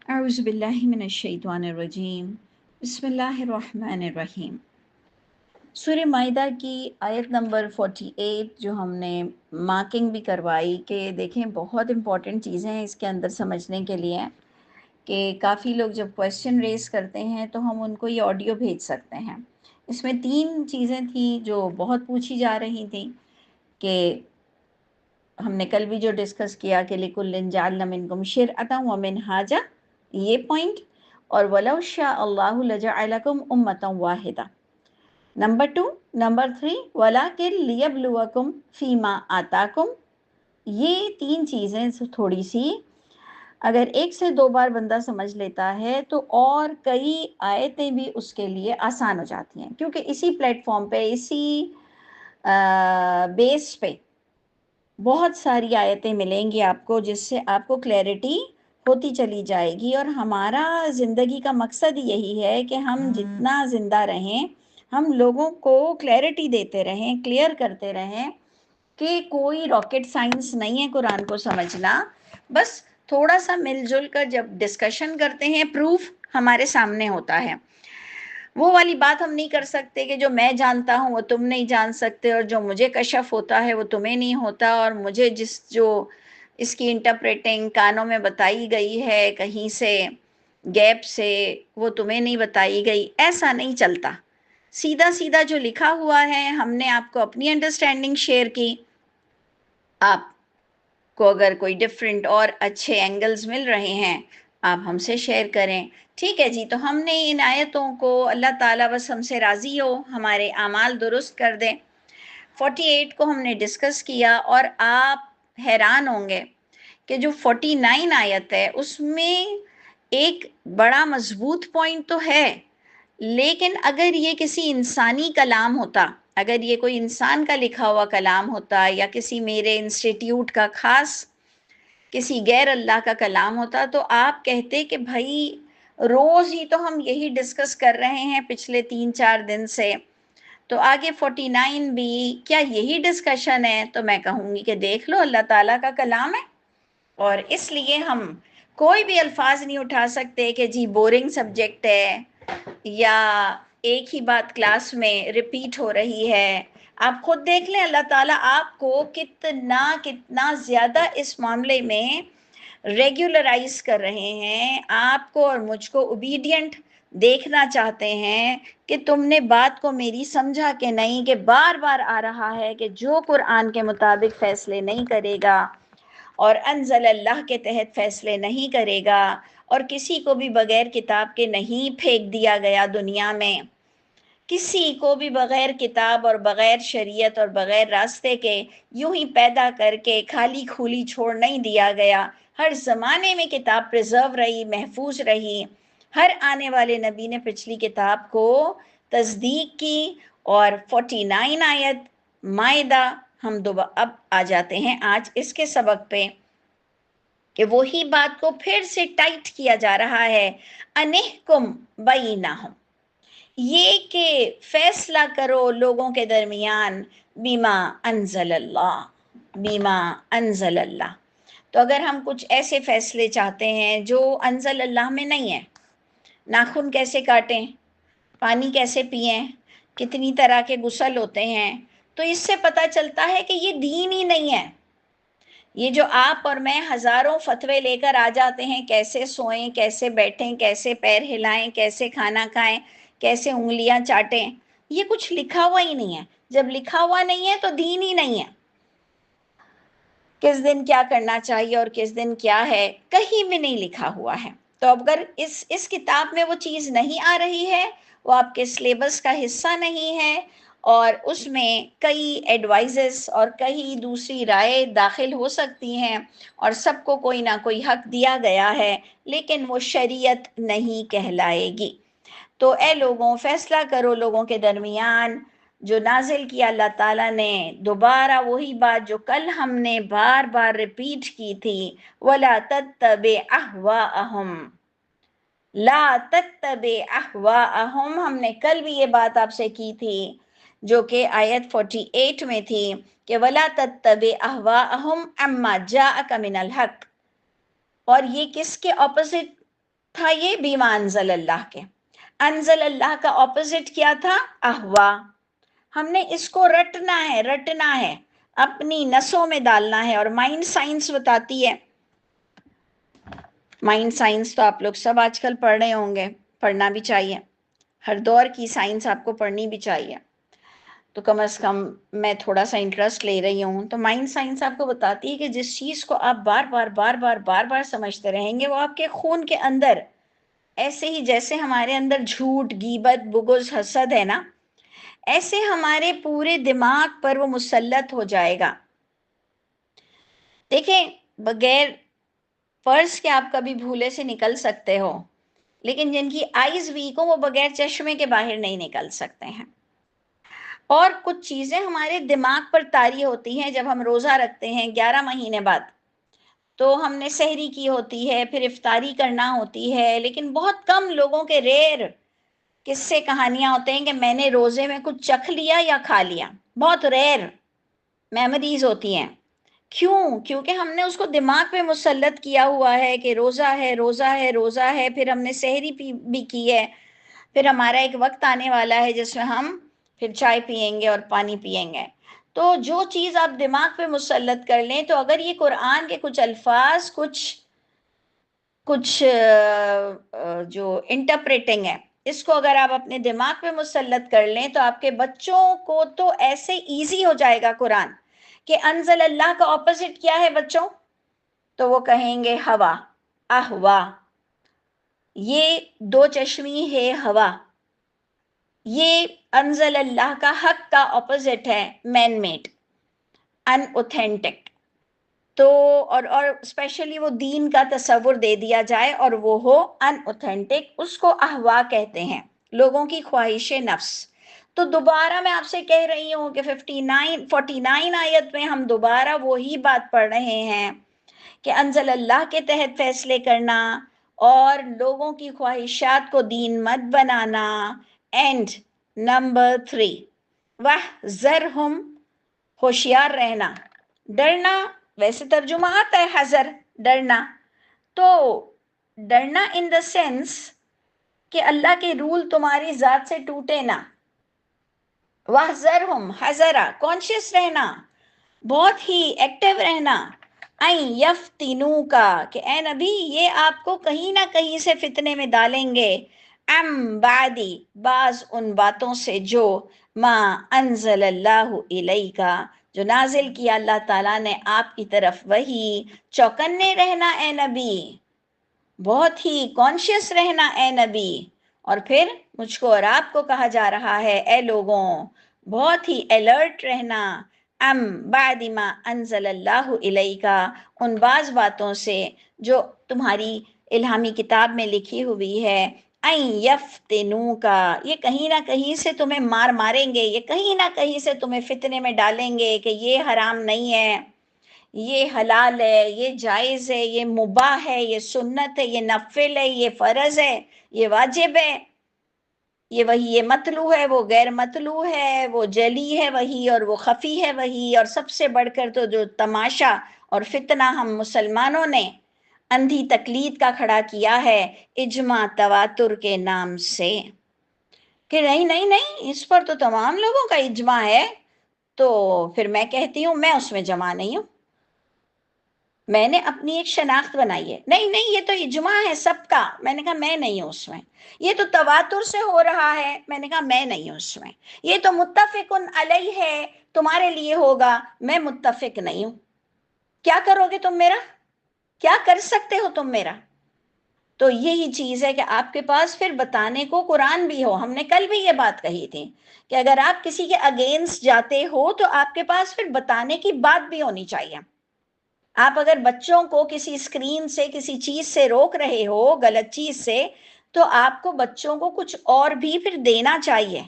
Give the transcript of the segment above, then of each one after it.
اعوذ باللہ من الشیطان الرجیم بسم اللہ الرحمن الرحیم۔ سورہ مائدہ کی آیت نمبر 48 جو ہم نے مارکنگ بھی کروائی کہ دیکھیں بہت امپورٹنٹ چیزیں ہیں اس کے اندر سمجھنے کے لیے، کہ کافی لوگ جب کویسچن ریز کرتے ہیں تو ہم ان کو یہ آڈیو بھیج سکتے ہیں۔ اس میں 3 چیزیں تھیں جو بہت پوچھی جا رہی تھیں، کہ ہم نے کل بھی جو ڈسکس کیا کہ لِكُلٍّ جَعَلْنَا مِنْكُمْ شِرْعَةً وَمِنْهَاجًا یہ پوائنٹ، اور وَلَوْ شَاءَ اللَّهُ لَجَعَلَكُمْ أُمَّةً وَاحِدَةً۔ نمبر 2، نمبر 3 وَلَكِنْ لِيَبْلُوَكُمْ فِي مَا آتَاكُمْ۔ یہ 3 چیزیں تھوڑی سی اگر ایک سے 2 بار بندہ سمجھ لیتا ہے تو اور کئی آیتیں بھی اس کے لیے آسان ہو جاتی ہیں، کیونکہ اسی پلیٹ فارم پہ، اسی بیس پہ بہت ساری آیتیں ملیں گی آپ کو، جس سے آپ کو کلیئرٹی ہوتی چلی جائے گی۔ اور ہمارا زندگی کا مقصد یہی ہے کہ ہم جتنا زندہ رہیں ہم لوگوں کو کلیئرٹی دیتے رہیں، کلیئر کرتے رہیں کہ کوئی راکٹ سائنس نہیں ہے قرآن کو سمجھنا، بس تھوڑا سا مل جل کر جب ڈسکشن کرتے ہیں پروف ہمارے سامنے ہوتا ہے۔ وہ والی بات ہم نہیں کر سکتے کہ جو میں جانتا ہوں وہ تم نہیں جان سکتے، اور جو مجھے کشف ہوتا ہے وہ تمہیں نہیں ہوتا، اور مجھے جو اس کی انٹرپریٹنگ کانوں میں بتائی گئی ہے کہیں سے گیپ سے وہ تمہیں نہیں بتائی گئی، ایسا نہیں چلتا۔ سیدھا سیدھا جو لکھا ہوا ہے ہم نے آپ کو اپنی انڈرسٹینڈنگ شیئر کی، آپ کو اگر کوئی ڈفرینٹ اور اچھے اینگلز مل رہے ہیں آپ ہم سے شیئر کریں۔ ٹھیک ہے جی، تو ہم نے ان آیتوں کو، اللہ تعالیٰ بس ہم سے راضی ہو، ہمارے اعمال درست کر دیں۔ 48 کو ہم نے ڈسکس کیا، اور آپ حیران ہوں گے کہ جو 49 آیت ہے اس میں ایک بڑا مضبوط پوائنٹ تو ہے، لیکن اگر یہ کسی انسانی کلام ہوتا، اگر یہ کوئی انسان کا لکھا ہوا کلام ہوتا، یا کسی میرے انسٹیٹیوٹ کا خاص کسی غیر اللہ کا کلام ہوتا، تو آپ کہتے کہ بھائی روز ہی تو ہم یہی ڈسکس کر رہے ہیں پچھلے 3-4 دن سے، تو آگے 49 بھی کیا یہی ڈسکشن ہے؟ تو میں کہوں گی کہ دیکھ لو اللہ تعالیٰ کا کلام ہے، اور اس لیے ہم کوئی بھی الفاظ نہیں اٹھا سکتے کہ جی بورنگ سبجیکٹ ہے، یا ایک ہی بات کلاس میں ریپیٹ ہو رہی ہے۔ آپ خود دیکھ لیں اللہ تعالیٰ آپ کو کتنا زیادہ اس معاملے میں ریگولرائز کر رہے ہیں، آپ کو اور مجھ کو اوبیڈینٹ دیکھنا چاہتے ہیں کہ تم نے بات کو میری سمجھا کہ نہیں، کہ بار بار آ رہا ہے کہ جو قرآن کے مطابق فیصلے نہیں کرے گا اور انزل اللہ کے تحت فیصلے نہیں کرے گا، اور کسی کو بھی بغیر کتاب کے نہیں پھینک دیا گیا دنیا میں، کسی کو بھی بغیر کتاب اور بغیر شریعت اور بغیر راستے کے یوں ہی پیدا کر کے خالی کھولی چھوڑ نہیں دیا گیا۔ ہر زمانے میں کتاب پریزرو رہی، محفوظ رہی، ہر آنے والے نبی نے پچھلی کتاب کو تصدیق کی۔ اور 49 آیت مائدہ، ہم اب آ جاتے ہیں آج اس کے سبق پہ، کہ وہی بات کو پھر سے ٹائٹ کیا جا رہا ہے، انحکم بینہم، یہ کہ فیصلہ کرو لوگوں کے درمیان، بما انزل اللہ، بما انزل اللہ۔ تو اگر ہم کچھ ایسے فیصلے چاہتے ہیں جو انزل اللہ میں نہیں ہیں، ناخن کیسے کاٹیں، پانی کیسے پئیں، کتنی طرح کے غسل ہوتے ہیں، تو اس سے پتہ چلتا ہے کہ یہ دین ہی نہیں ہے۔ یہ جو آپ اور میں ہزاروں فتوے لے کر آ جاتے ہیں، کیسے سوئیں، کیسے بیٹھیں، کیسے پیر ہلائیں، کیسے کھانا کھائیں، کیسے انگلیاں چاٹیں، یہ کچھ لکھا ہوا ہی نہیں ہے۔ جب لکھا ہوا نہیں ہے تو دین ہی نہیں ہے۔ کس دن کیا کرنا چاہیے اور کس دن کیا ہے کہیں بھی نہیں لکھا ہوا ہے۔ تو اگر اس کتاب میں وہ چیز نہیں آ رہی ہے، وہ آپ کے سلیبس کا حصہ نہیں ہے، اور اس میں کئی ایڈوائزز اور کئی دوسری رائے داخل ہو سکتی ہیں، اور سب کو کوئی نہ کوئی حق دیا گیا ہے، لیکن وہ شریعت نہیں کہلائے گی۔ تو اے لوگوں، فیصلہ کرو لوگوں کے درمیان۔ جو نازل کیا اللہ تعالیٰ نے، دوبارہ وہی بات جو کل ہم نے بار بار ریپیٹ کی تھی، وَلَا تَتَّبِعْ أَهْوَاءَهُمْ، لا تتبع احواءہم، ہم نے کل بھی یہ بات آپ سے کی تھی، جو کہ آیت 48 میں تھی، کہ وَلَا تتبع احواءہم عما جاءک من الحق، اور یہ کس کے اپوزٹ تھا یہ بیما انزل اللہ کے. انزل اللہ کا اپوزٹ کیا تھا؟ احوا. ہم نے اس کو رٹنا ہے اپنی نسوں میں ڈالنا ہے. اور مائنڈ سائنس بتاتی ہے، مائنڈ سائنس تو آپ لوگ سب آج کل پڑھ رہے ہوں گے، پڑھنا بھی چاہیے، ہر دور کی سائنس آپ کو پڑھنی بھی چاہیے، تو کم از کم میں تھوڑا سا انٹرسٹ لے رہی ہوں. تو مائنڈ سائنس آپ کو بتاتی ہے کہ جس چیز کو آپ بار بار سمجھتے رہیں گے وہ آپ کے خون کے اندر، ایسے ہی جیسے ہمارے اندر جھوٹ، غیبت، بغض، حسد ہے نا، ایسے ہمارے پورے دماغ پر وہ مسلط ہو جائے گا. دیکھیں، بغیر فرض کہ آپ کبھی بھولے سے نکل سکتے ہو، لیکن جن کی آئیز ویک ہو وہ بغیر چشمے کے باہر نہیں نکل سکتے ہیں. اور کچھ چیزیں ہمارے دماغ پر طاری ہوتی ہیں. جب ہم روزہ رکھتے ہیں 11 مہینے بعد، تو ہم نے سحری کی ہوتی ہے، پھر افطاری کرنا ہوتی ہے، لیکن بہت کم لوگوں کے ریئر قصے کہانیاں ہوتے ہیں کہ میں نے روزے میں کچھ چکھ لیا یا کھا لیا. بہت ریئر میموریز ہوتی ہیں. کیوں؟ کیونکہ ہم نے اس کو دماغ پہ مسلط کیا ہوا ہے کہ روزہ ہے، روزہ ہے، روزہ ہے. پھر ہم نے سحری بھی کی ہے، پھر ہمارا ایک وقت آنے والا ہے جس میں ہم پھر چائے پیئیں گے اور پانی پیئیں گے. تو جو چیز آپ دماغ پہ مسلط کر لیں، تو اگر یہ قرآن کے کچھ الفاظ، کچھ جو انٹرپریٹنگ ہے، اس کو اگر آپ اپنے دماغ پہ مسلط کر لیں، تو آپ کے بچوں کو تو ایسے ایزی ہو جائے گا قرآن کہ انزل اللہ کا اپوزٹ کیا ہے بچوں؟ تو وہ کہیں گے ہوا، احوا. یہ دو چشمی ہے ہوا. یہ انزل اللہ کا حق کا اپوزٹ ہے مین میڈ، ان اوتھینٹک. تو اور اسپیشلی وہ دین کا تصور دے دیا جائے اور وہ ہو ان اوتھینٹک، اس کو احوا کہتے ہیں، لوگوں کی خواہش نفس. تو دوبارہ میں آپ سے کہہ رہی ہوں کہ 49 آیت میں ہم دوبارہ وہی بات پڑھ رہے ہیں کہ انزل اللہ کے تحت فیصلے کرنا اور لوگوں کی خواہشات کو دین مت بنانا. اینڈ نمبر 3، وَاحْذَرْهُمْ، ہوشیار رہنا. ڈرنا ویسے ترجمہ آتا ہے حذر، ڈرنا. تو ڈرنا ان دا سینس کہ اللہ کے رول تمہاری ذات سے ٹوٹے نہ. وَاحْذَرْهُمْ، حذرا، کانشیس رہنا، بہت ہی ایکٹیو رہنا. این یفتنو کا، کہ اے نبی یہ آپ کو کہیں نہ کہیں سے فتنے میں ڈالیں گے. ام بعدی، بعض ان باتوں سے جو ما انزل اللہ الیکا، جو نازل کیا اللہ تعالیٰ نے آپ کی طرف. وہی چوکنے رہنا اے نبی، بہت ہی کانشیس رہنا اے نبی. اور پھر مجھ کو اور آپ کو کہا جا رہا ہے اے لوگوں، بہت ہی الرٹ رہنا. ام بعد ما انزل اللہ الیکا، ان بعض باتوں سے جو تمہاری الہامی کتاب میں لکھی ہوئی ہے. این یفتنوکا، یہ کہیں نہ کہیں سے تمہیں ماریں گے، یہ کہیں نہ کہیں سے تمہیں فتنے میں ڈالیں گے کہ یہ حرام نہیں ہے، یہ حلال ہے، یہ جائز ہے، یہ مباح ہے، یہ سنت ہے، یہ نفل ہے، یہ فرض ہے، یہ واجب ہے، یہ وہی، یہ مطلوع ہے، وہ غیر مطلوع ہے، وہ جلی ہے وہی اور وہ خفی ہے وہی. اور سب سے بڑھ کر تو جو تماشا اور فتنہ ہم مسلمانوں نے اندھی تقلید کا کھڑا کیا ہے اجماع تواتر کے نام سے، کہ نہیں نہیں نہیں، اس پر تو تمام لوگوں کا اجماع ہے. تو پھر میں کہتی ہوں میں اس میں جمع نہیں ہوں، میں نے اپنی ایک شناخت بنائی ہے. نہیں نہیں، یہ تو اجماع ہے سب کا. میں نے کہا میں نہیں ہوں اس میں. یہ تو تواتر سے ہو رہا ہے. میں نے کہا میں نہیں ہوں اس میں. یہ تو متفق علیہ ہے، تمہارے لیے ہوگا، میں متفق نہیں ہوں. کیا کرو گے تم میرا؟ کیا کر سکتے ہو تم میرا؟ تو یہی چیز ہے کہ آپ کے پاس پھر بتانے کو قرآن بھی ہو. ہم نے کل بھی یہ بات کہی تھی کہ اگر آپ کسی کے اگینسٹ جاتے ہو تو آپ کے پاس پھر بتانے کی بات بھی ہونی چاہیے. آپ اگر بچوں کو کسی اسکرین سے، کسی چیز سے روک رہے ہو، غلط چیز سے، تو آپ کو بچوں کو کچھ اور بھی پھر دینا چاہیے.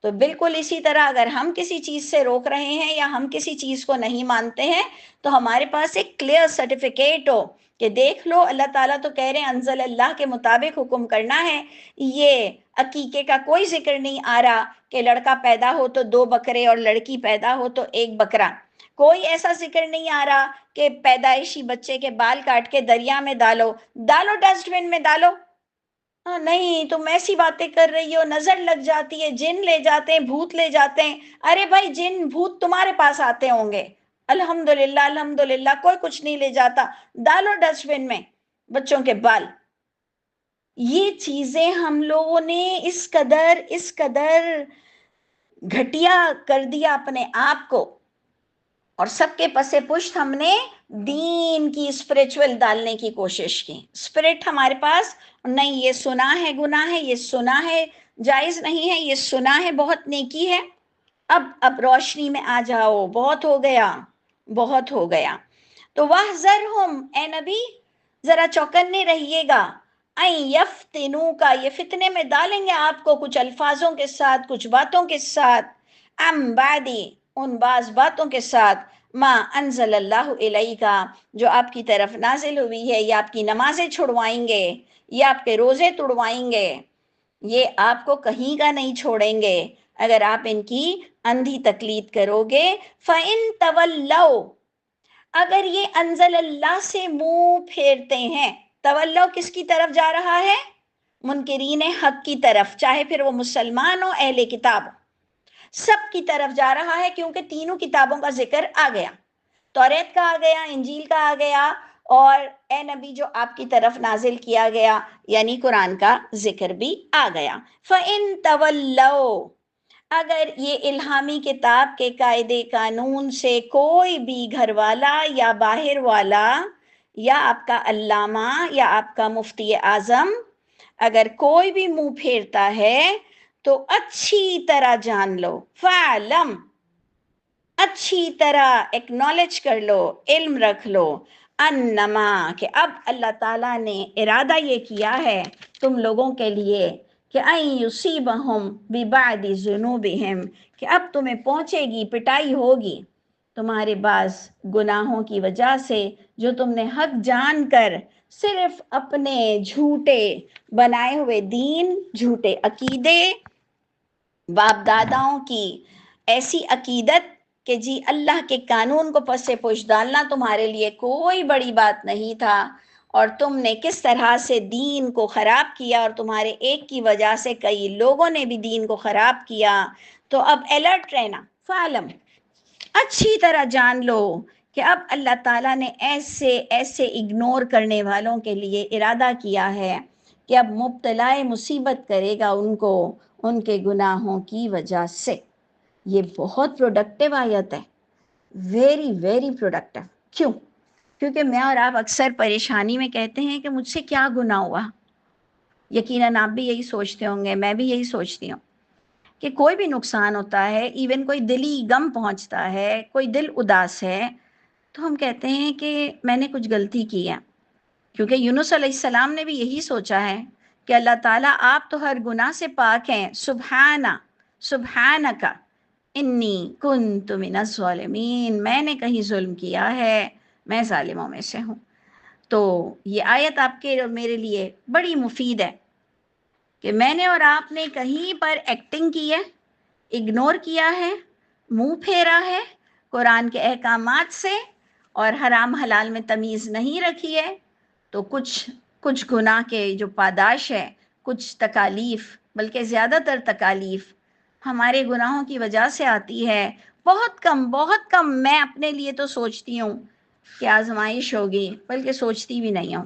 تو بالکل اسی طرح اگر ہم کسی چیز سے روک رہے ہیں یا ہم کسی چیز کو نہیں مانتے ہیں، تو ہمارے پاس ایک کلیئر سرٹیفکیٹ ہو کہ دیکھ لو اللہ تعالیٰ تو کہہ رہے ہیں انزل اللہ کے مطابق حکم کرنا ہے. یہ عقیقے کا کوئی ذکر نہیں آ رہا کہ لڑکا پیدا ہو تو 2 بکرے اور لڑکی پیدا ہو تو 1 بکرا. کوئی ایسا ذکر نہیں آ رہا کہ پیدائشی بچے کے بال کاٹ کے دریا میں ڈالو ڈسٹ بن میں ڈالو. نہیں تم ایسی باتیں کر رہی ہو، نظر لگ جاتی ہے، جن لے جاتے ہیں، بھوت لے جاتے ہیں. ارے بھائی جن بھوت تمہارے پاس آتے ہوں گے، الحمدللہ الحمدللہ کوئی کچھ نہیں لے جاتا. ڈالو ڈسٹ بن میں بچوں کے بال. یہ چیزیں ہم لوگوں نے اس قدر گھٹیا کر دیا اپنے آپ کو، اور سب کے پس پشت ہم نے دین کی اسپریچول ڈالنے کی کوشش کی. اسپرٹ ہمارے پاس نہیں، یہ سنا ہے گناہ ہے، یہ سنا ہے جائز نہیں ہے، یہ سنا ہے بہت نیکی ہے. اب روشنی میں آ جاؤ، بہت ہو گیا بہت ہو گیا. تو وَاحْذَرْهُمْ، اے نبی ذرا چوکنے رہیے گا. اَن يَفْتِنُوكَ، یہ فتنے میں ڈالیں گے آپ کو کچھ الفاظوں کے ساتھ، کچھ باتوں کے ساتھ. عَن بَعْدِ، ان بعض باتوں کے ساتھ. ما انزل اللہ الیک، جو آپ کی طرف نازل ہوئی ہے. یا آپ کی نمازیں چھڑوائیں گے، یا آپ کے روزے توڑوائیں گے. یہ آپ کو کہیں کا نہیں چھوڑیں گے اگر آپ ان کی اندھی تقلید کرو گے. فَإِن تَوَلَّوْا، اگر یہ انزل اللہ سے منہ پھیرتے ہیں. تولو کس کی طرف جا رہا ہے؟ منکرین حق کی طرف، چاہے پھر وہ مسلمان ہو اہل کتاب، سب کی طرف جا رہا ہے، کیونکہ تینوں کتابوں کا ذکر آ گیا. توریت کا آ گیا، انجیل کا آ گیا، اور اے نبی جو آپ کی طرف نازل کیا گیا یعنی قرآن کا ذکر بھی آ گیا. فَإِن تَوَلَّوْا، اگر یہ الہامی کتاب کے قاعدے قانون سے کوئی بھی گھر والا یا باہر والا یا آپ کا علامہ یا آپ کا مفتی اعظم اگر کوئی بھی منہ پھیرتا ہے تو اچھی طرح جان لو. فَعْلَمْ، اچھی طرح ایکنالج کر لو، علم رکھ لو. انما، کہ اب اللہ تعالیٰ نے ارادہ یہ کیا ہے تم لوگوں کے لیے کہ ان یصیبہم ببعض ذنوبہم، کہ اب تمہیں پہنچے گی، پٹائی ہوگی تمہارے بعض گناہوں کی وجہ سے، جو تم نے حق جان کر صرف اپنے جھوٹے بنائے ہوئے دین، جھوٹے عقیدے، باپ داداؤں کی ایسی عقیدت کہ جی اللہ کے قانون کو پس پش ڈالنا تمہارے لیے کوئی بڑی بات نہیں تھا، اور تم نے کس طرح سے دین کو خراب کیا، اور تمہارے ایک کی وجہ سے کئی لوگوں نے بھی دین کو خراب کیا. تو اب الرٹ رہنا. فعلم، اچھی طرح جان لو کہ اب اللہ تعالیٰ نے ایسے اگنور کرنے والوں کے لیے ارادہ کیا ہے کہ اب مبتلا مصیبت کرے گا ان کو ان کے گناہوں کی وجہ سے. یہ بہت پروڈکٹیو آیت ہے، ویری ویری پروڈکٹیو. کیوں؟ کیونکہ میں اور آپ اکثر پریشانی میں کہتے ہیں کہ مجھ سے کیا گناہ ہوا. یقیناً آپ بھی یہی سوچتے ہوں گے، میں بھی یہی سوچتی ہوں کہ کوئی بھی نقصان ہوتا ہے، ایون کوئی دلی غم پہنچتا ہے، کوئی دل اداس ہے، تو ہم کہتے ہیں کہ میں نے کچھ غلطی کی ہے. کیونکہ یونس علیہ السلام نے بھی یہی سوچا ہے کہ اللہ تعالیٰ آپ تو ہر گناہ سے پاک ہیں. سبحانک انی کنت من الظالمین، میں نے کہیں ظلم کیا ہے، میں ظالموں میں سے ہوں. تو یہ آیت آپ کے اور میرے لیے بڑی مفید ہے کہ میں نے اور آپ نے کہیں پر ایکٹنگ کی ہے، اگنور کیا ہے، منہ پھیرا ہے قرآن کے احکامات سے، اور حرام حلال میں تمیز نہیں رکھی ہے، تو کچھ گناہ کے جو پاداش ہے، کچھ تکالیف، بلکہ زیادہ تر تکالیف ہمارے گناہوں کی وجہ سے آتی ہے. بہت کم میں اپنے لیے تو سوچتی ہوں کہ آزمائش ہوگی، بلکہ سوچتی بھی نہیں ہوں.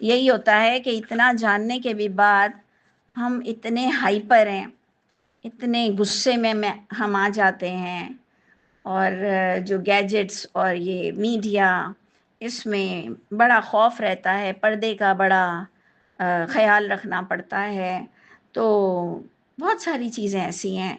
یہی ہوتا ہے کہ اتنا جاننے کے بھی بعد ہم اتنے ہائپر ہیں، اتنے غصے میں ہم آ جاتے ہیں، اور جو گیجٹس اور یہ میڈیا، اس میں بڑا خوف رہتا ہے، پردے کا بڑا خیال رکھنا پڑتا ہے. تو بہت ساری چیزیں ایسی ہیں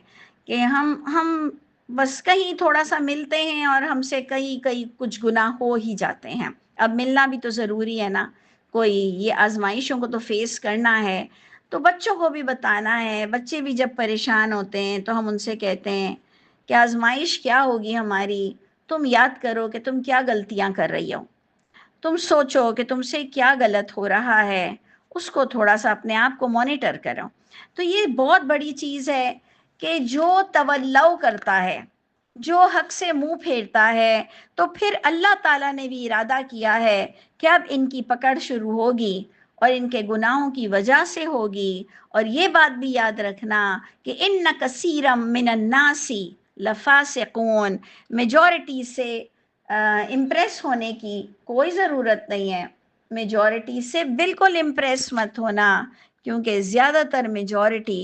کہ ہم بس کہیں تھوڑا سا ملتے ہیں اور ہم سے کئی کچھ گناہ ہو ہی جاتے ہیں. اب ملنا بھی تو ضروری ہے نا، کوئی یہ آزمائشوں کو تو فیس کرنا ہے. تو بچوں کو بھی بتانا ہے، بچے بھی جب پریشان ہوتے ہیں تو ہم ان سے کہتے ہیں کہ آزمائش کیا ہوگی ہماری، تم یاد کرو کہ تم کیا غلطیاں کر رہی ہو، تم سوچو کہ تم سے کیا غلط ہو رہا ہے، اس کو تھوڑا سا اپنے آپ کو مانیٹر کرو. تو یہ بہت بڑی چیز ہے کہ جو تولو کرتا ہے، جو حق سے منہ پھیرتا ہے تو پھر اللہ تعالیٰ نے بھی ارادہ کیا ہے کہ اب ان کی پکڑ شروع ہوگی اور ان کے گناہوں کی وجہ سے ہوگی۔ اور یہ بات بھی یاد رکھنا کہ ان کثیرم من الناس لفاسقون، میجورٹی سے امپریس ہونے کی کوئی ضرورت نہیں ہے، میجورٹی سے بالکل امپریس مت ہونا، کیونکہ زیادہ تر میجورٹی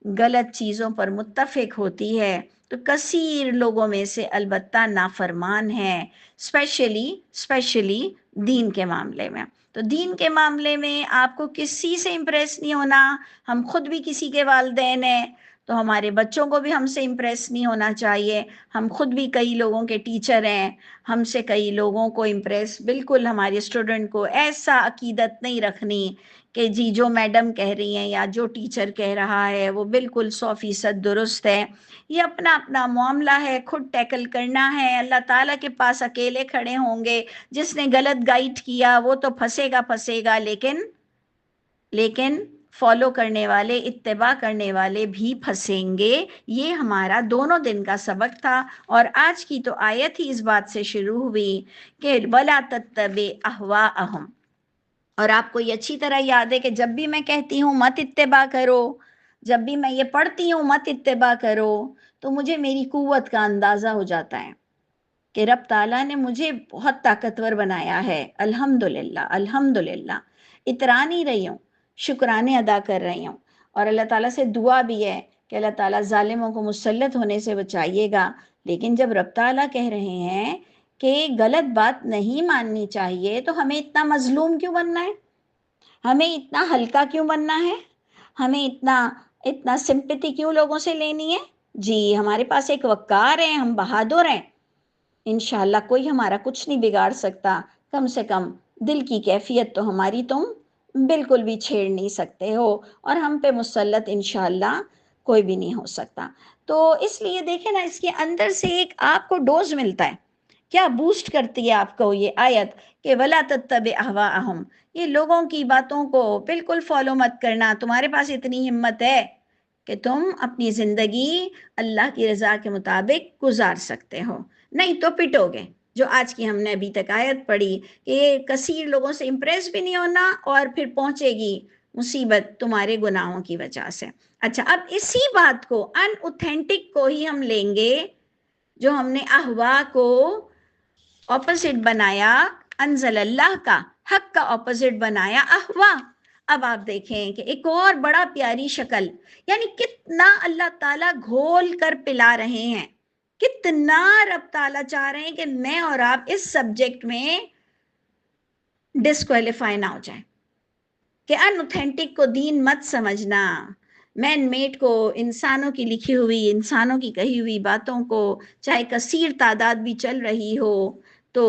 غلط چیزوں پر متفق ہوتی ہے، تو کثیر لوگوں میں سے البتہ نافرمان ہیں، اسپیشلی دین کے معاملے میں۔ تو دین کے معاملے میں آپ کو کسی سے امپریس نہیں ہونا۔ ہم خود بھی کسی کے والدین ہیں تو ہمارے بچوں کو بھی ہم سے امپریس نہیں ہونا چاہیے۔ ہم خود بھی کئی لوگوں کے ٹیچر ہیں، ہم سے کئی لوگوں کو امپریس، بالکل ہمارے اسٹوڈنٹ کو ایسا عقیدت نہیں رکھنی کہ جی جو میڈم کہہ رہی ہیں یا جو ٹیچر کہہ رہا ہے وہ بالکل 100% درست ہے۔ یہ اپنا اپنا معاملہ ہے، خود ٹیکل کرنا ہے، اللہ تعالیٰ کے پاس اکیلے کھڑے ہوں گے۔ جس نے غلط گائیڈ کیا وہ تو پھنسے گا، لیکن فالو کرنے والے، اتباع کرنے والے بھی پھنسیں گے۔ یہ ہمارا دونوں دن کا سبق تھا، اور آج کی تو آیت ہی اس بات سے شروع ہوئی کہ وَلَا تَتَّبِعْ أَهْوَاءَهُمْ۔ اور آپ کو یہ اچھی طرح یاد ہے کہ جب بھی میں کہتی ہوں مت اتباع کرو، جب بھی میں یہ پڑھتی ہوں مت اتباع کرو، تو مجھے میری قوت کا اندازہ ہو جاتا ہے کہ رب تعالیٰ نے مجھے بہت طاقتور بنایا ہے، الحمدللہ الحمدللہ، اترا نہیں رہی ہوں، شکرانے ادا کر رہی ہوں۔ اور اللہ تعالیٰ سے دعا بھی ہے کہ اللہ تعالیٰ ظالموں کو مسلط ہونے سے بچائیے گا۔ لیکن جب رب تعالیٰ کہہ رہے ہیں کہ غلط بات نہیں ماننی چاہیے، تو ہمیں اتنا مظلوم کیوں بننا ہے؟ ہمیں اتنا ہلکا کیوں بننا ہے؟ ہمیں اتنا سمپتی کیوں لوگوں سے لینی ہے؟ جی ہمارے پاس ایک وقار ہے، ہم بہادر ہیں، انشاءاللہ کوئی ہمارا کچھ نہیں بگاڑ سکتا۔ کم سے کم دل کی کیفیت تو ہماری تم بالکل بھی چھیڑ نہیں سکتے ہو، اور ہم پہ مسلط انشاءاللہ کوئی بھی نہیں ہو سکتا۔ تو اس لیے دیکھیں نا، اس کے اندر سے ایک آپ کو ڈوز ملتا ہے، کیا بوسٹ کرتی ہے آپ کو یہ آیت کہ وَلَا تَتَّبِعْ أَهْوَاءَهُمْ، یہ لوگوں کی باتوں کو بالکل فالو مت کرنا۔ تمہارے پاس اتنی ہمت ہے کہ تم اپنی زندگی اللہ کی رضا کے مطابق گزار سکتے ہو، نہیں تو پٹو گے۔ جو آج کی ہم نے ابھی تک آیت پڑھی کہ یہ کثیر لوگوں سے امپریس بھی نہیں ہونا، اور پھر پہنچے گی مصیبت تمہارے گناہوں کی وجہ سے۔ اچھا، اب اسی بات کو ان اوتھینٹک کو ہی ہم لیں گے، جو ہم نے احوا کو اپوزٹ بنایا، انزل اللہ کا حق کا اپوزٹ بنایا احوا۔ اب آپ دیکھیں کہ ایک اور بڑا پیاری شکل، یعنی کتنا اللہ تعالیٰ گھول کر پلا رہے ہیں، کتنا رب تعالیٰ چاہ رہے ہیں کہ میں اور آپ اس سبجیکٹ میں ڈسکوالیفائی نہ ہو جائیں، کہ ان اوتھینٹک کو دین مت سمجھنا، مین میڈ کو، انسانوں کی لکھی ہوئی، انسانوں کی کہی ہوئی باتوں کو چاہے کثیر تعداد بھی چل رہی ہو، تو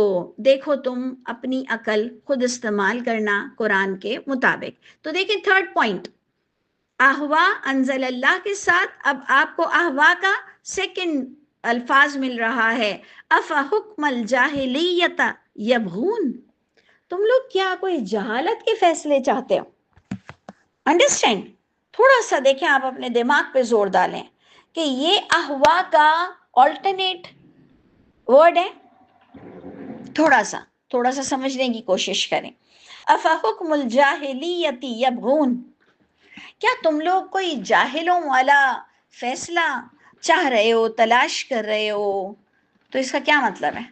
دیکھو تم اپنی عقل خود استعمال کرنا قرآن کے مطابق۔ تو دیکھیں تھرڈ پوائنٹ، احوا انزل اللہ کے ساتھ اب آپ کو احوا کا سیکنڈ الفاظ مل رہا ہے، افحکم الجاہلیت یبغون، تم لوگ کیا کوئی جہالت کے فیصلے چاہتے ہو؟ انڈرسٹینڈ، تھوڑا سا دیکھیں، آپ اپنے دماغ پہ زور ڈالیں کہ یہ احوا کا آلٹرنیٹ ورڈ ہے، تھوڑا سا سمجھنے کی کوشش کریں۔ افحکم الجاہلیت یبغون، کیا تم لوگ کوئی جاہلوں والا فیصلہ چاہ رہے ہو، تلاش کر رہے ہو؟ تو اس کا کیا مطلب ہے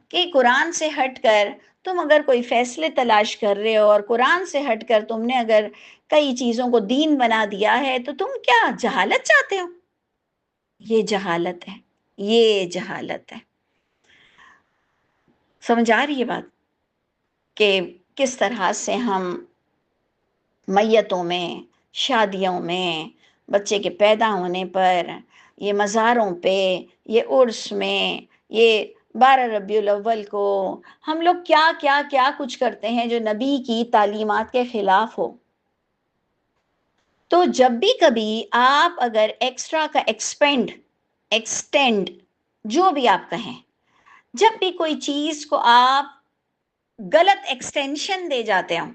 کہ قرآن سے ہٹ کر تم اگر کوئی فیصلے تلاش کر رہے ہو، اور قرآن سے ہٹ کر تم نے اگر کئی چیزوں کو دین بنا دیا ہے، تو تم کیا جہالت چاہتے ہو؟ یہ جہالت ہے، یہ جہالت ہے۔ سمجھ آ رہی ہے بات کہ کس طرح سے ہم میتوں میں، شادیوں میں، بچے کے پیدا ہونے پر، یہ مزاروں پہ، یہ عرس میں، یہ 12 ربیع الاول کو ہم لوگ کیا کیا کیا کچھ کرتے ہیں جو نبی کی تعلیمات کے خلاف ہو۔ تو جب بھی کبھی آپ اگر ایکسٹرا کا ایکسٹینڈ جو بھی آپ کہیں، جب بھی کوئی چیز کو آپ غلط ایکسٹینشن دے جاتے ہو،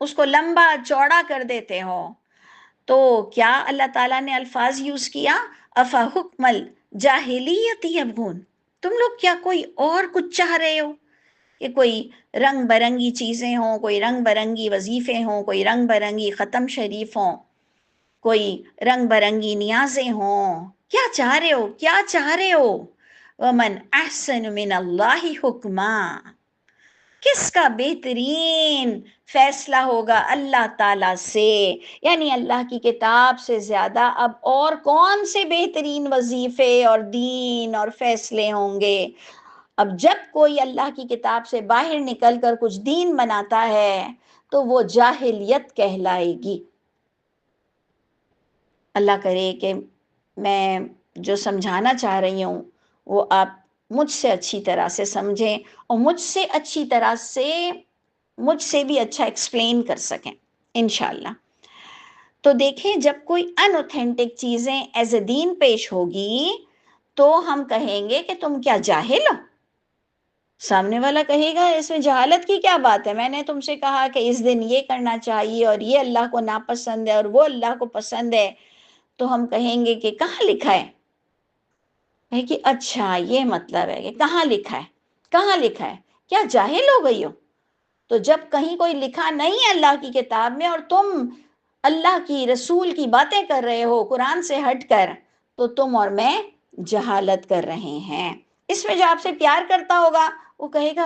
اس کو لمبا چوڑا کر دیتے ہو، تو کیا اللہ تعالیٰ نے الفاظ یوز کیا افحکم الجاہلیت یبغون، تم لوگ کیا کوئی اور کچھ چاہ رہے ہو کہ کوئی رنگ برنگی چیزیں ہوں، کوئی رنگ برنگی وظیفے ہوں، کوئی رنگ برنگی ختم شریف ہوں، کوئی رنگ برنگی نیازیں ہوں؟ کیا چاہ رہے ہو؟ کیا چاہ رہے ہو؟ وَمَنْ أَحْسَنُ مِنَ اللَّهِ حُکْمًا، کس کا بہترین فیصلہ ہوگا اللہ تعالیٰ سے، یعنی اللہ کی کتاب سے زیادہ اب اور کون سے بہترین وظیفے اور دین اور فیصلے ہوں گے؟ اب جب کوئی اللہ کی کتاب سے باہر نکل کر کچھ دین بناتا ہے تو وہ جاہلیت کہلائے گی۔ اللہ کرے کہ میں جو سمجھانا چاہ رہی ہوں وہ آپ مجھ سے اچھی طرح سے سمجھیں اور مجھ سے بھی اچھا ایکسپلین کر سکیں انشاءاللہ۔ تو دیکھیں، جب کوئی ان اوتھینٹک چیزیں ایز اے دین پیش ہوگی تو ہم کہیں گے کہ تم کیا جاہل ہو؟ سامنے والا کہے گا اس میں جہالت کی کیا بات ہے، میں نے تم سے کہا کہ اس دن یہ کرنا چاہیے اور یہ اللہ کو ناپسند ہے اور وہ اللہ کو پسند ہے، تو ہم کہیں گے کہ کہاں لکھا ہے؟ کہ اچھا یہ مطلب ہے کہ کہاں لکھا ہے؟ کہاں لکھا ہے؟ کیا جاہل ہو گئی ہو؟ تو جب کہیں کوئی لکھا نہیں ہے اللہ کی کتاب میں اور تم اللہ کی رسول کی باتیں کر رہے ہو قرآن سے ہٹ کر، تو تم اور میں جہالت کر رہے ہیں۔ اس میں جو آپ سے پیار کرتا ہوگا وہ کہے گا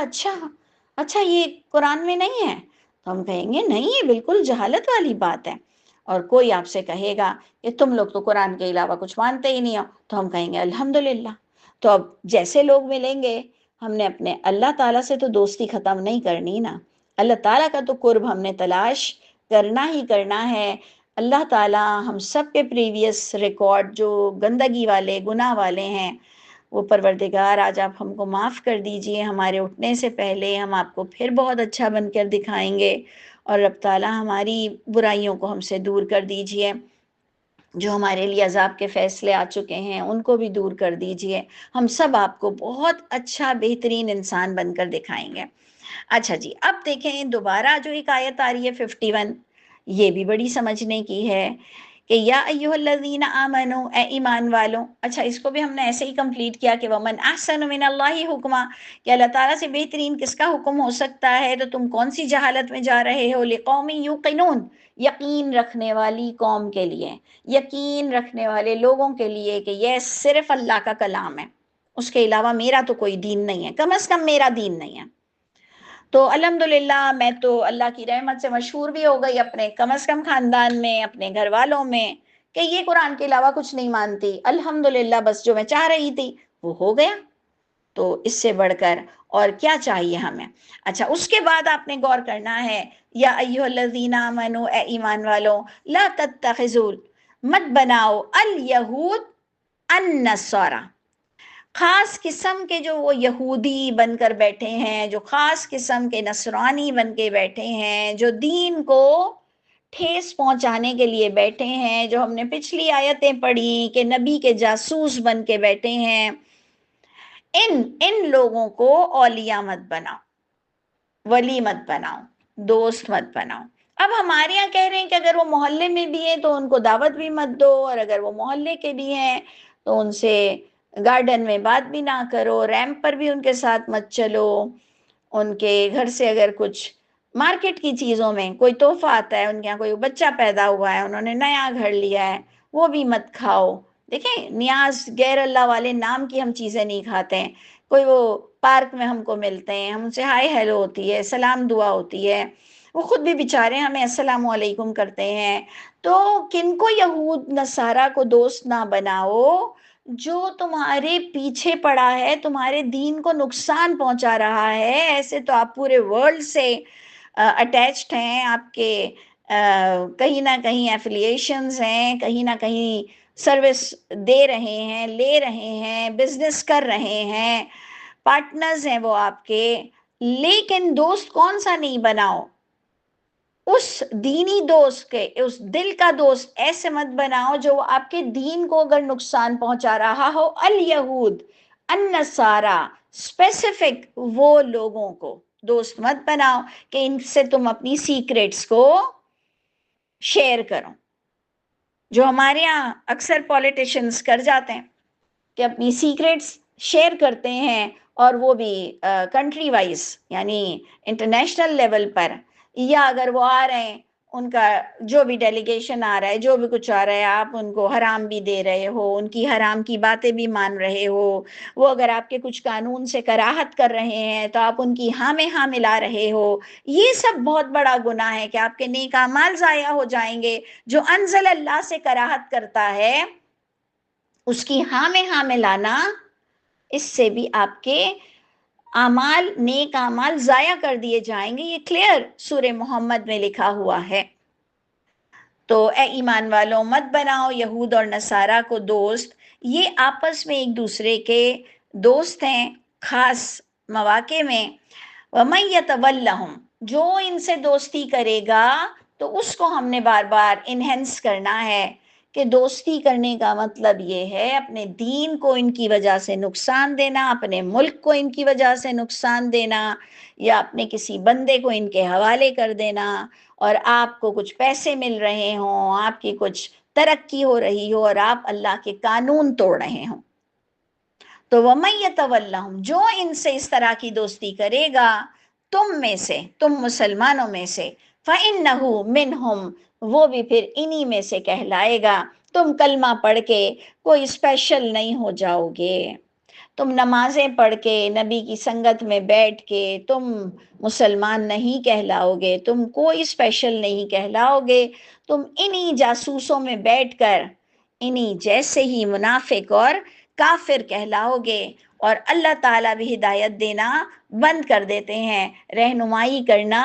اچھا یہ قرآن میں نہیں ہے، تو ہم کہیں گے نہیں، یہ بالکل جہالت والی بات ہے۔ اور کوئی آپ سے کہے گا کہ تم لوگ تو قرآن کے علاوہ کچھ مانتے ہی نہیں ہو، تو ہم کہیں گے الحمدللہ۔ تو اب جیسے لوگ ملیں گے، ہم نے اپنے اللہ تعالیٰ سے تو دوستی ختم نہیں کرنی نا، اللہ تعالیٰ کا تو قرب ہم نے تلاش کرنا ہی کرنا ہے۔ اللہ تعالیٰ ہم سب کے پریویس ریکارڈ جو گندگی والے گناہ والے ہیں، وہ پروردگار آج آپ ہم کو معاف کر دیجئے، ہمارے اٹھنے سے پہلے ہم آپ کو پھر بہت اچھا بن کر دکھائیں گے، اور رب تعالیٰ ہماری برائیوں کو ہم سے دور کر دیجئے، جو ہمارے لیے عذاب کے فیصلے آ چکے ہیں ان کو بھی دور کر دیجئے، ہم سب آپ کو بہت اچھا بہترین انسان بن کر دکھائیں گے۔ اچھا جی، اب دیکھیں دوبارہ جو ایک آیت آ رہی ہے 51، یہ بھی بڑی سمجھنے کی ہے کہ یا ایھا الذین آمنو، اے ایمان والوں۔ اچھا، اس کو بھی ہم نے ایسے ہی کمپلیٹ کیا کہ ومن احسن من اللہ حکما، کہ اللہ تعالیٰ سے بہترین کس کا حکم ہو سکتا ہے، تو تم کون سی جہالت میں جا رہے ہو؟ لقوم یوقنون، یقین رکھنے والی قوم کے لیے، یقین رکھنے والے لوگوں کے لیے کہ یہ صرف اللہ کا کلام ہے، اس کے علاوہ میرا تو کوئی دین نہیں ہے، کم از کم میرا دین نہیں ہے۔ تو الحمدللہ میں تو اللہ کی رحمت سے مشہور بھی ہو گئی اپنے کم از کم خاندان میں، اپنے گھر والوں میں، کہ یہ قرآن کے علاوہ کچھ نہیں مانتی۔ الحمدللہ، بس جو میں چاہ رہی تھی وہ ہو گیا، تو اس سے بڑھ کر اور کیا چاہیے ہمیں؟ اچھا، اس کے بعد آپ نے غور کرنا ہے، یا ایھا الذین آمنو، اے ایمان والو، لا تتخذوا، مت بناؤ، الیہود النصارى، خاص قسم کے جو وہ یہودی بن کر بیٹھے ہیں، جو خاص قسم کے نصرانی بن کے بیٹھے ہیں، جو دین کو ٹھیس پہنچانے کے لیے بیٹھے ہیں، جو ہم نے پچھلی آیتیں پڑھی کہ نبی کے جاسوس بن کے بیٹھے ہیں، ان لوگوں کو اولیاء مت بناؤ، ولی مت بناؤ، دوست مت بناؤ۔ اب ہمارے یہاں کہہ رہے ہیں کہ اگر وہ محلے میں بھی ہیں تو ان کو دعوت بھی مت دو، اور اگر وہ محلے کے بھی ہیں تو ان سے گارڈن میں بات بھی نہ کرو، ریمپ پر بھی ان کے ساتھ مت چلو، ان کے گھر سے اگر کچھ مارکیٹ کی چیزوں میں کوئی تحفہ آتا ہے، ان کے یہاں کوئی بچہ پیدا ہوا ہے، انہوں نے نیا گھر لیا ہے، وہ بھی مت کھاؤ۔ دیکھیں، نیاز غیر اللہ والے نام کی ہم چیزیں نہیں کھاتے ہیں۔ کوئی وہ پارک میں ہم کو ملتے ہیں، ہم ان سے ہائی ہیلو ہوتی ہے، سلام دعا ہوتی ہے، وہ خود بھی بیچارے ہمیں السلام علیکم کرتے ہیں۔ تو کن کو یہود نصارہ کو دوست نہ بناؤ جو تمہارے پیچھے پڑا ہے، تمہارے دین کو نقصان پہنچا رہا ہے۔ ایسے تو آپ پورے ورلڈ سے اٹیچڈ ہیں، آپ کے کہیں نہ کہیں ایفیلیشنز ہیں، کہیں نہ کہیں سروس دے رہے ہیں، لے رہے ہیں، بزنس کر رہے ہیں، پارٹنرز ہیں وہ آپ کے، لیکن دوست کون سا نہیں بناؤ؟ اس دینی دوست کے، اس دل کا دوست ایسے مت بناؤ جو آپ کے دین کو اگر نقصان پہنچا رہا ہو۔ الیہود النصارہ، اسپیسیفک وہ لوگوں کو دوست مت بناؤ کہ ان سے تم اپنی سیکریٹس کو شیئر کرو، جو ہمارے ہاں اکثر پولیٹیشنز کر جاتے ہیں کہ اپنی سیکریٹس شیئر کرتے ہیں، اور وہ بھی کنٹری وائز، یعنی انٹرنیشنل لیول پر، یا اگر وہ آ رہے ہیں، ان کا جو بھی ڈیلیگیشن آ رہا ہے، جو بھی کچھ آ رہا ہے، آپ ان کو حرام بھی دے رہے ہو، ان کی حرام کی باتیں بھی مان رہے ہو، وہ اگر آپ کے کچھ قانون سے کراہت کر رہے ہیں تو آپ ان کی ہاں میں ہاں ملا رہے ہو، یہ سب بہت بڑا گناہ ہے کہ آپ کے نیک اعمال ضائع ہو جائیں گے۔ جو انزل اللہ سے کراہت کرتا ہے اس کی ہاں میں ہاں ملانا، اس سے بھی آپ کے اعمال، نیک اعمال ضائع کر دیے جائیں گے، یہ کلیئر سورہ محمد میں لکھا ہوا ہے۔ تو اے ایمان والوں، مت بناؤ یہود اور نصارہ کو دوست، یہ آپس میں ایک دوسرے کے دوست ہیں خاص مواقع میں۔ وَمَن يَتَوَلَّهُمْ، جو ان سے دوستی کرے گا، تو اس کو ہم نے بار بار انہینس کرنا ہے کہ دوستی کرنے کا مطلب یہ ہے اپنے دین کو ان کی وجہ سے نقصان دینا، اپنے ملک کو ان کی وجہ سے نقصان دینا، یا اپنے کسی بندے کو ان کے حوالے کر دینا، اور آپ کو کچھ پیسے مل رہے ہوں، آپ کی کچھ ترقی ہو رہی ہو، اور آپ اللہ کے قانون توڑ رہے ہوں۔ تو وَمَن يَتَوَلَّهُمْ، جو ان سے اس طرح کی دوستی کرے گا تم میں سے، تم مسلمانوں میں سے، فَإِنَّهُ مِنْهُمْ، وہ بھی پھر انہی میں سے کہلائے گا۔ تم کلمہ پڑھ کے کوئی اسپیشل نہیں ہو جاؤ گے، تم نمازیں پڑھ کے نبی کی سنگت میں بیٹھ کے تم مسلمان نہیں کہلاؤ گے، تم کوئی اسپیشل نہیں کہلاؤ گے، تم انہی جاسوسوں میں بیٹھ کر انہی جیسے ہی منافق اور کافر کہلاؤ گے۔ اور اللہ تعالیٰ بھی ہدایت دینا بند کر دیتے ہیں، رہنمائی کرنا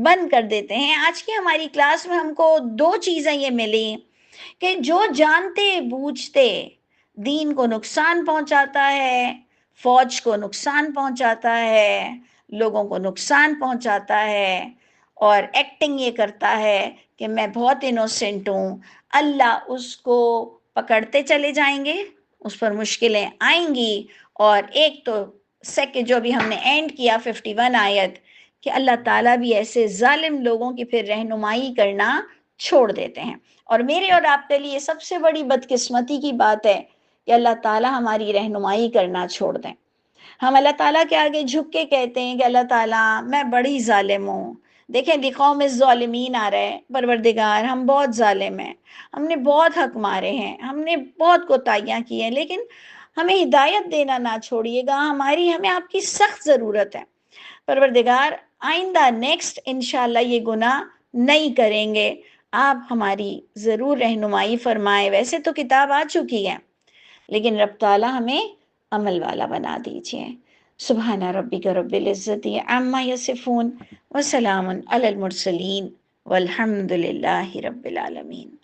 بند کر دیتے ہیں۔ آج کی ہماری کلاس میں ہم کو دو چیزیں یہ ملی کہ جو جانتے بوجھتے دین کو نقصان پہنچاتا ہے، فوج کو نقصان پہنچاتا ہے، لوگوں کو نقصان پہنچاتا ہے، اور ایکٹنگ یہ کرتا ہے کہ میں بہت انوسنٹ ہوں، اللہ اس کو پکڑتے چلے جائیں گے، اس پر مشکلیں آئیں گی۔ اور ایک تو جو بھی ہم نے اینڈ کیا 51 آیت، کہ اللہ تعالیٰ بھی ایسے ظالم لوگوں کی پھر رہنمائی کرنا چھوڑ دیتے ہیں۔ اور میرے اور آپ کے لیے سب سے بڑی بدقسمتی کی بات ہے کہ اللہ تعالیٰ ہماری رہنمائی کرنا چھوڑ دیں۔ ہم اللہ تعالیٰ کے آگے جھک کے کہتے ہیں کہ اللہ تعالیٰ میں بڑی ظالم ہوں، دیکھیں لقوم الظالمین آ رہے ہیں، پروردگار ہم بہت ظالم ہیں، ہم نے بہت حق مارے ہیں، ہم نے بہت کوتاہیاں کی ہیں، لیکن ہمیں ہدایت دینا نہ چھوڑیے گا، ہمیں آپ کی سخت ضرورت ہے۔ پروردگار آئندہ نیکسٹ انشاءاللہ یہ گناہ نہیں کریں گے، آپ ہماری ضرور رہنمائی فرمائے۔ ویسے تو کتاب آ چکی ہے، لیکن رب تعالیٰ ہمیں عمل والا بنا دیجئے۔ سبحان ربک رب العزت عما یصفون وسلام علی المرسلین والحمد للہ رب العالمین۔